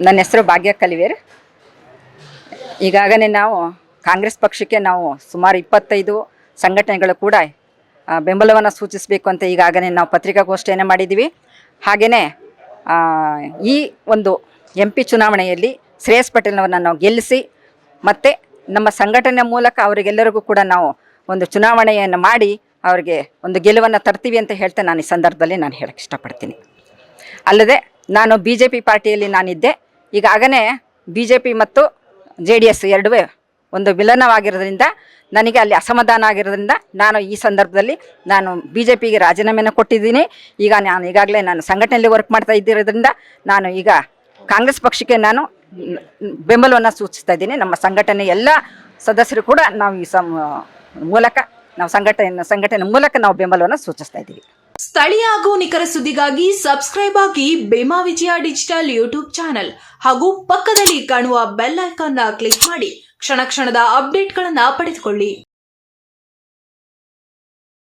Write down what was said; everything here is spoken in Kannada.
ನನ್ನ ಹೆಸರು ಭಾಗ್ಯ ಕಲಿವೇರ್. ಈಗಾಗಲೇ ನಾವು ಕಾಂಗ್ರೆಸ್ ಪಕ್ಷಕ್ಕೆ ನಾವು ಸುಮಾರು 25 ಸಂಘಟನೆಗಳು ಕೂಡ ಬೆಂಬಲವನ್ನು ಸೂಚಿಸಬೇಕು ಅಂತ ಈಗಾಗಲೇ ನಾವು ಪತ್ರಿಕಾಗೋಷ್ಠಿಯನ್ನು ಮಾಡಿದ್ದೀವಿ. ಹಾಗೆಯೇ ಈ ಒಂದು MP ಚುನಾವಣೆಯಲ್ಲಿ ಶ್ರೇಯಸ್ ಪಟೇಲ್ನವ್ರನ್ನ ನಾವು ಗೆಲ್ಲಿಸಿ ಮತ್ತು ನಮ್ಮ ಸಂಘಟನೆ ಮೂಲಕ ಅವರಿಗೆಲ್ಲರಿಗೂ ಕೂಡ ನಾವು ಒಂದು ಚುನಾವಣೆಯನ್ನು ಮಾಡಿ ಅವರಿಗೆ ಒಂದು ಗೆಲುವನ್ನು ತರ್ತೀವಿ ಅಂತ ಹೇಳ್ತಾ ನಾನು ಈ ಸಂದರ್ಭದಲ್ಲಿ ನಾನು ಹೇಳಕ್ಕೆ ಇಷ್ಟಪಡ್ತೀನಿ. ಅಲ್ಲದೆ ನಾನು BJP ಪಾರ್ಟಿಯಲ್ಲಿ ನಾನಿದ್ದೆ. ಈಗಾಗಲೇ BJP ಮತ್ತು JDS ಎರಡುವೇ ಒಂದು ವಿಲನವಾಗಿರೋದ್ರಿಂದ ನನಗೆ ಅಲ್ಲಿ ಅಸಮಾಧಾನ ಆಗಿರೋದ್ರಿಂದ ನಾನು ಈ ಸಂದರ್ಭದಲ್ಲಿ ನಾನು BJPಗೆ ರಾಜೀನಾಮೆಯನ್ನು ಕೊಟ್ಟಿದ್ದೀನಿ. ಈಗ ನಾನು ಈಗಾಗಲೇ ನಾನು ಸಂಘಟನೆಯಲ್ಲಿ ವರ್ಕ್ ಮಾಡ್ತಾ ಇದ್ದಿರೋದ್ರಿಂದ ನಾನು ಈಗ ಕಾಂಗ್ರೆಸ್ ಪಕ್ಷಕ್ಕೆ ನಾನು ಬೆಂಬಲವನ್ನು ಸೂಚಿಸ್ತಾ ಇದ್ದೀನಿ. ನಮ್ಮ ಸಂಘಟನೆ ಎಲ್ಲ ಸದಸ್ಯರು ಕೂಡ ನಾವು ಈ ಮೂಲಕ ನಾವು ಸಂಘಟನೆ ಮೂಲಕ ನಾವು ಬೆಂಬಲವನ್ನು ಸೂಚಿಸ್ತಾ ಇದ್ದೀವಿ. ಸ್ಥಳೀಯ ಹಾಗೂ ನಿಖರ ಸುದ್ದಿಗಾಗಿ ಸಬ್ಸ್ಕ್ರೈಬ್ ಆಗಿ ಬೇಮಾ ವಿಜಯ ಡಿಜಿಟಲ್ ಯೂಟ್ಯೂಬ್ ಚಾನೆಲ್ ಹಾಗೂ ಪಕ್ಕದಲ್ಲಿ ಕಾಣುವ ಬೆಲ್ ಐಕಾನ್ ಕ್ಲಿಕ್ ಮಾಡಿ ಕ್ಷಣ ಕ್ಷಣದ ಅಪ್ಡೇಟ್ಗಳನ್ನು ಪಡೆದುಕೊಳ್ಳಿ.